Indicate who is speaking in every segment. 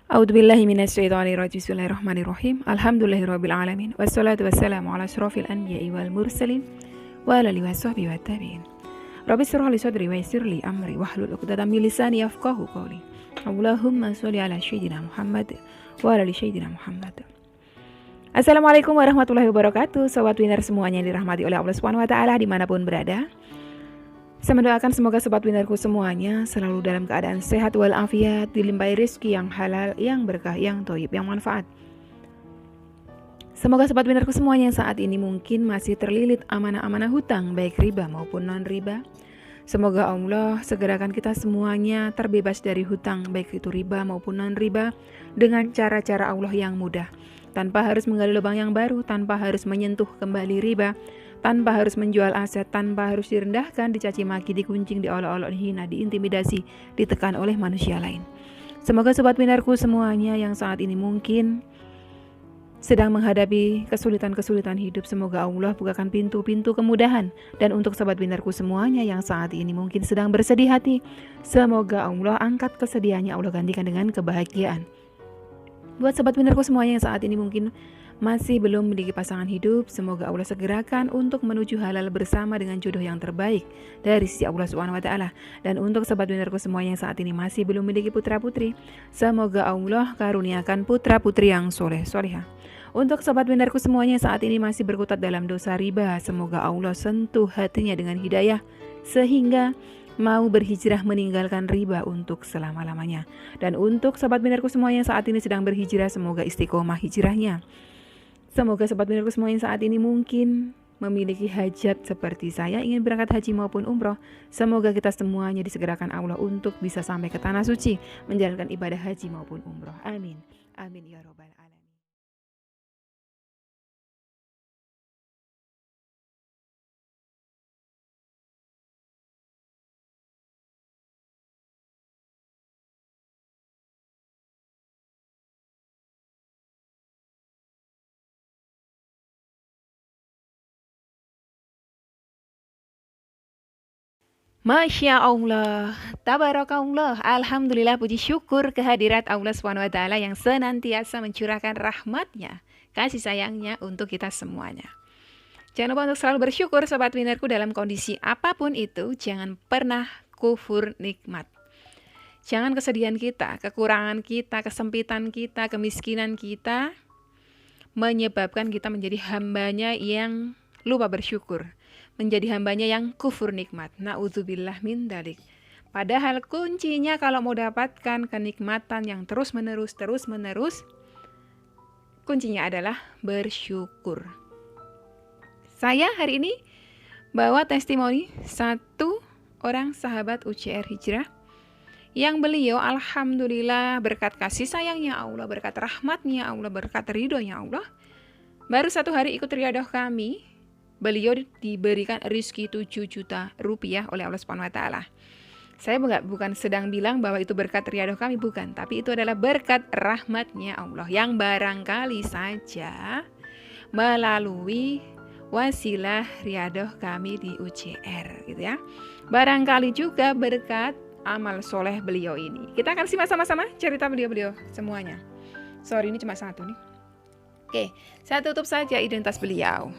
Speaker 1: A'udzubillahi minasyaitonirrajim. Bismillahirrahmanirrahim. Alhamdulillahirabbil alamin. Wassalatu wassalamu ala asyrofil anbiya'i wal mursalin wa ala alihi washabbihi wattabi'in. Rabbi shrah li sadri wa yassir li amri wahlul 'uqdatam min lisani yafqahu qawli. Allahumma sholli ala sayyidina Muhammad wa ala ali sayyidina Muhammad. Assalamualaikum warahmatullahi wabarakatuh. Sobat Winner semuanya yang dirahmati oleh Allah Subhanahu wa taala dimanapun berada. Saya mendoakan semoga sobat winnerku semuanya selalu dalam keadaan sehat walafiat, dilimpahi rezeki yang halal, yang berkah, yang thayyib, yang manfaat. Semoga sobat winnerku semuanya yang saat ini mungkin masih terlilit amanah-amanah hutang, baik riba maupun non-riba. Semoga Allah segerakan kita semuanya terbebas dari hutang, baik itu riba maupun non-riba, dengan cara-cara Allah yang mudah. Tanpa harus menggali lubang yang baru, tanpa harus menyentuh kembali riba, tanpa harus menjual aset, tanpa harus direndahkan, dicaci maki, dikuncing, diolok-olok, dihina, diintimidasi, ditekan oleh manusia lain. Semoga sobat winnerku semuanya yang saat ini mungkin sedang menghadapi kesulitan-kesulitan hidup, semoga Allah bukakan pintu-pintu kemudahan. Dan untuk sobat winnerku semuanya yang saat ini mungkin sedang bersedih hati, semoga Allah angkat kesedihannya, Allah gantikan dengan kebahagiaan. Buat sobat winnerku semuanya yang saat ini mungkin masih belum memiliki pasangan hidup, semoga Allah segerakan untuk menuju halal bersama dengan jodoh yang terbaik dari sisi Allah Subhanahu wa taala. Dan untuk sobat winnerku semuanya yang saat ini masih belum memiliki putra-putri, semoga Allah karuniakan putra-putri yang soleh solehah. Untuk sobat winnerku semuanya yang saat ini masih berkutat dalam dosa riba, semoga Allah sentuh hatinya dengan hidayah sehingga mau berhijrah meninggalkan riba untuk selama-lamanya. Dan untuk sobat winnerku semuanya yang saat ini sedang berhijrah, semoga istiqomah hijrahnya. Semoga sobat winnerku semuanya saat ini mungkin memiliki hajat seperti saya, ingin berangkat haji maupun umroh. Semoga kita semuanya disegerakan Allah untuk bisa sampai ke tanah suci, menjalankan ibadah haji maupun umroh. Amin. Amin ya robbal alamin. Masya Allah, tabarakallah, alhamdulillah, puji syukur kehadirat Allah SWT yang senantiasa mencurahkan rahmatnya, kasih sayangnya untuk kita semuanya. Jangan lupa untuk selalu bersyukur sobat winnerku dalam kondisi apapun itu, jangan pernah kufur nikmat. Jangan kesedihan kita, kekurangan kita, kesempitan kita, kemiskinan kita menyebabkan kita menjadi hambanya yang lupa bersyukur, menjadi hambanya yang kufur nikmat. Na'udzubillah min dalik. Padahal kuncinya kalau mau dapatkan kenikmatan yang terus-menerus, kuncinya adalah bersyukur. Saya hari ini bawa testimoni satu orang sahabat UCR Hijrah yang beliau alhamdulillah berkat kasih sayangnya Allah, berkat rahmatnya Allah, berkat ridhonya Allah, baru 1 hari ikut riadah kami, beliau diberikan rizki 7 juta rupiah oleh Allah Subhanahu wa taala. Saya bukan sedang bilang bahwa itu berkat riadah kami, bukan, tapi itu adalah berkat rahmatnya Allah yang barangkali saja melalui wasilah riadah kami di UCR gitu ya. Barangkali juga berkat amal soleh beliau ini. Kita akan simak sama-sama cerita beliau semuanya. Sorry, ini cuma satu nih. Oke, saya tutup saja identitas beliau.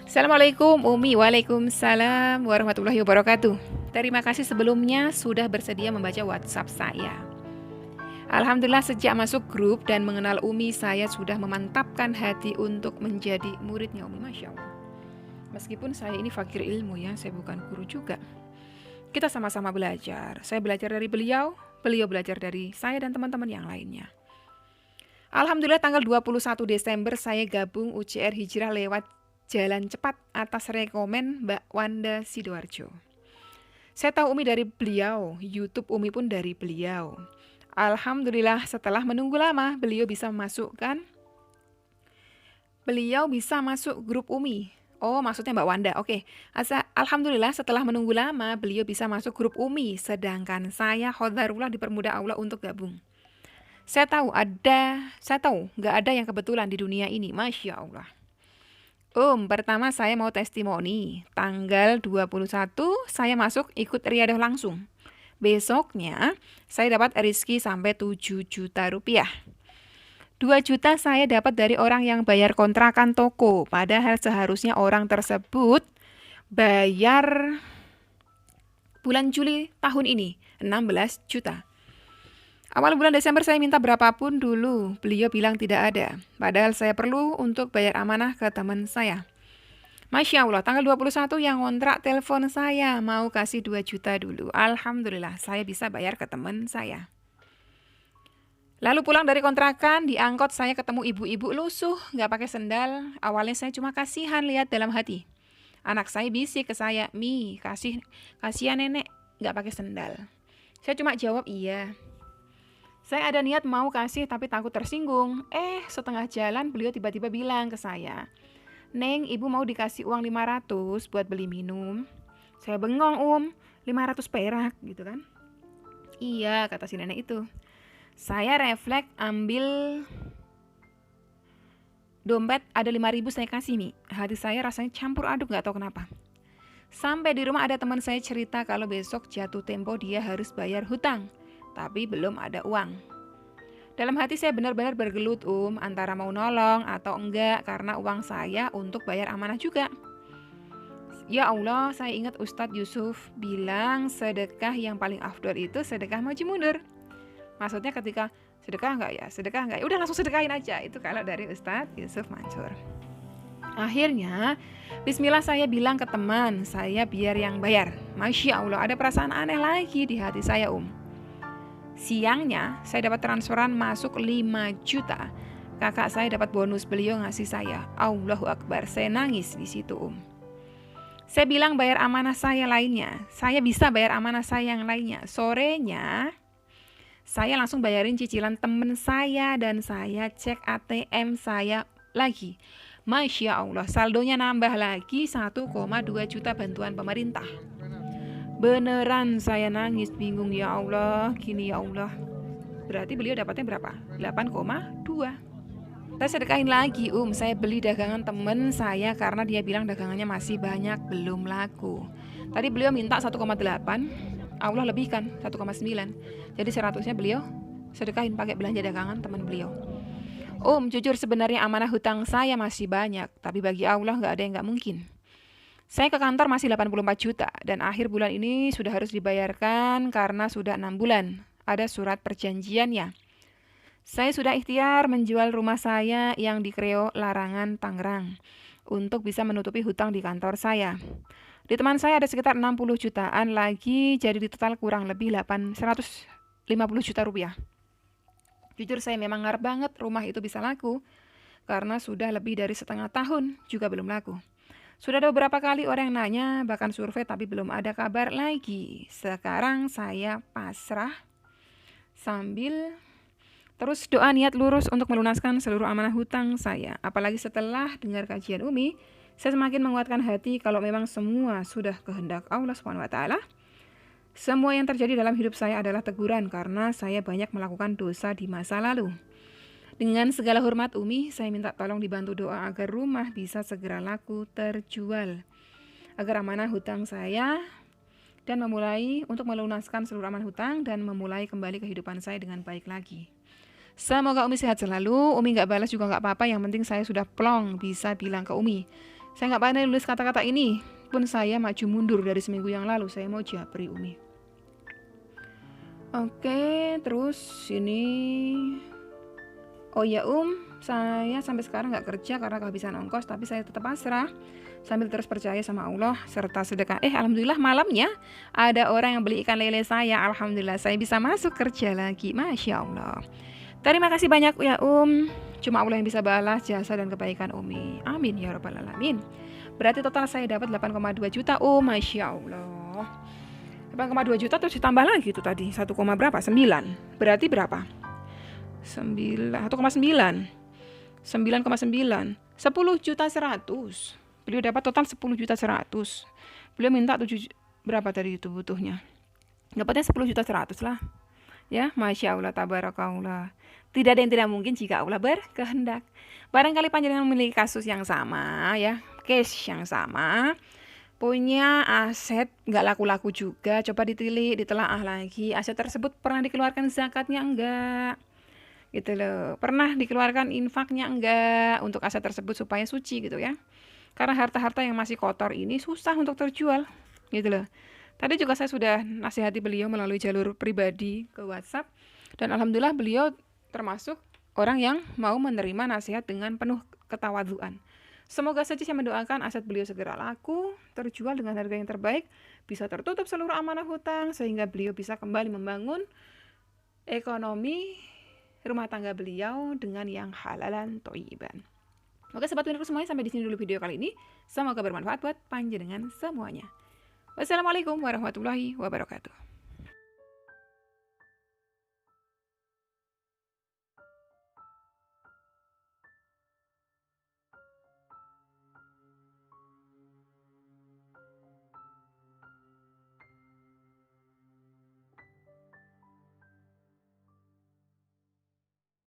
Speaker 1: Assalamualaikum Umi. Waalaikumsalam warahmatullahi wabarakatuh. Terima kasih sebelumnya sudah bersedia membaca WhatsApp saya. Alhamdulillah sejak masuk grup dan mengenal Umi, saya sudah memantapkan hati untuk menjadi muridnya Umi. Masya Allah. Meskipun saya ini fakir ilmu ya, saya bukan guru juga. Kita sama-sama belajar. Saya belajar dari beliau belajar dari saya dan teman-teman yang lainnya. Alhamdulillah tanggal 21 Desember saya gabung UCR Hijrah lewat jalan cepat atas rekomen Mbak Wanda Sidoarjo. Saya tahu Umi dari beliau, YouTube Umi pun dari beliau. Alhamdulillah setelah menunggu lama beliau bisa masuk grup Umi. Oh, maksudnya Mbak Wanda. Oke. Alhamdulillah setelah menunggu lama beliau bisa masuk grup Umi, sedangkan saya khodarullah dipermudah Allah untuk gabung. Saya tahu nggak ada yang kebetulan di dunia ini. Masya Allah. Pertama saya mau testimoni. Tanggal 21 saya masuk ikut riadah langsung. Besoknya saya dapat rezeki sampai 7 juta rupiah. 2 juta saya dapat dari orang yang bayar kontrakan toko, padahal seharusnya orang tersebut bayar bulan Juli tahun ini 16 juta. Awal bulan Desember saya minta berapapun dulu, beliau bilang tidak ada. Padahal saya perlu untuk bayar amanah ke teman saya. Masya Allah, tanggal 21 yang ngontrak telepon saya, mau kasih 2 juta dulu. Alhamdulillah, saya bisa bayar ke teman saya. Lalu pulang dari kontrakan, di angkot saya ketemu ibu-ibu lusuh, nggak pakai sendal. Awalnya saya cuma kasihan lihat dalam hati. Anak saya bisik ke saya, "Mi, kasihan nenek, nggak pakai sendal." Saya cuma jawab iya. Saya ada niat mau kasih tapi takut tersinggung. Setengah jalan beliau tiba-tiba bilang ke saya, "Neng, ibu mau dikasih uang 500 buat beli minum." Saya bengong, 500 perak gitu kan. Iya, kata si nenek itu. Saya refleks ambil dompet, ada 5.000 saya kasih, Mi. Hati saya rasanya campur aduk, gak tahu kenapa. Sampai di rumah ada teman saya cerita kalau besok jatuh tempo dia harus bayar hutang, tapi belum ada uang. Dalam hati saya benar-benar bergelut, antara mau nolong atau enggak, karena uang saya untuk bayar amanah juga. Ya Allah, saya ingat Ustadz Yusuf bilang sedekah yang paling afdol itu sedekah maju mundur. Maksudnya ketika sedekah enggak ya, udah langsung sedekahin aja. Itu kalau dari Ustadz Yusuf Mansur. Akhirnya, bismillah saya bilang ke teman saya biar yang bayar. Masya Allah, ada perasaan aneh lagi di hati saya, Siangnya, saya dapat transferan masuk 5 juta. Kakak saya dapat bonus, beliau ngasih saya. Allahu Akbar, saya nangis di situ, Saya bilang bayar amanah saya lainnya. Saya bisa bayar amanah saya yang lainnya. Sorenya, saya langsung bayarin cicilan temen saya dan saya cek ATM saya lagi. Masya Allah, saldonya nambah lagi 1,2 juta bantuan pemerintah. Beneran saya nangis, bingung, ya Allah, gini ya Allah. Berarti beliau dapatnya berapa? 8,2. Saya sedekahin lagi, saya beli dagangan temen saya karena dia bilang dagangannya masih banyak, belum laku. Tadi beliau minta 1,8, Allah lebihkan 1,9. Jadi 100-nya beliau sedekahin pakai belanja dagangan teman beliau. Jujur sebenarnya amanah hutang saya masih banyak, tapi bagi Allah nggak ada yang nggak mungkin. Saya ke kantor masih 84 juta dan akhir bulan ini sudah harus dibayarkan karena sudah 6 bulan. Ada surat perjanjiannya. Saya sudah ikhtiar menjual rumah saya yang di Kreo Larangan, Tangerang untuk bisa menutupi hutang di kantor saya. Di teman saya ada sekitar 60 jutaan lagi, jadi di total kurang lebih 150 juta rupiah. Jujur saya memang ngarep banget rumah itu bisa laku, karena sudah lebih dari setengah tahun juga belum laku. Sudah ada beberapa kali orang yang nanya, bahkan survei, tapi belum ada kabar lagi. Sekarang saya pasrah sambil terus doa niat lurus untuk melunaskan seluruh amanah hutang saya. Apalagi setelah dengar kajian Umi, saya semakin menguatkan hati kalau memang semua sudah kehendak Allah SWT. Semua yang terjadi dalam hidup saya adalah teguran karena saya banyak melakukan dosa di masa lalu. Dengan segala hormat Umi, saya minta tolong dibantu doa agar rumah bisa segera laku terjual. Agar amanah hutang saya dan memulai untuk melunaskan seluruh amanah hutang dan memulai kembali kehidupan saya dengan baik lagi. Semoga Umi sehat selalu. Umi gak balas juga gak apa-apa, yang penting saya sudah plong bisa bilang ke Umi. Saya gak pandai nulis kata-kata ini, pun saya maju mundur dari seminggu yang lalu. Saya mau japri Umi. Oke, terus ini... Oh ya saya sampai sekarang gak kerja karena kehabisan ongkos, tapi saya tetap pasrah sambil terus percaya sama Allah serta sedekah. Alhamdulillah malamnya ada orang yang beli ikan lele saya. Alhamdulillah saya bisa masuk kerja lagi. Masya Allah. Terima kasih banyak ya Cuma Allah yang bisa balas jasa dan kebaikan Umi. Amin ya rabbal alamin. Berarti total saya dapat 8,2 juta. Masya Allah. 8,2 juta terus ditambah lagi itu tadi 1, berapa? 9. Berarti berapa? 1,9. 9,9. 10 juta 100. Beliau dapat total 10 juta 100. Beliau minta 7 berapa tadi itu butuhnya? Dapatnya 10 juta 100 lah. Ya, Masya Allah, tabarakallah. Tidak ada yang tidak mungkin jika Allah berkehendak. Barangkali panjenengan memiliki kasus yang sama, ya, case yang sama. punya aset nggak laku-laku juga, coba ditelaah lagi, aset tersebut pernah dikeluarkan zakatnya enggak, gitu loh. Pernah dikeluarkan infaknya enggak untuk aset tersebut supaya suci gitu ya. Karena harta-harta yang masih kotor ini susah untuk terjual, gitu loh. Tadi juga saya sudah nasihati beliau melalui jalur pribadi ke WhatsApp, dan alhamdulillah beliau termasuk orang yang mau menerima nasihat dengan penuh ketawadhuan. Semoga saja saya mendoakan aset beliau segera laku, terjual dengan harga yang terbaik, bisa tertutup seluruh amanah hutang, sehingga beliau bisa kembali membangun ekonomi rumah tangga beliau dengan yang halalan toiban. Oke sobat winnerku semuanya, sampai di sini dulu video kali ini. Semoga bermanfaat buat panjenengan semuanya. Wassalamualaikum warahmatullahi wabarakatuh.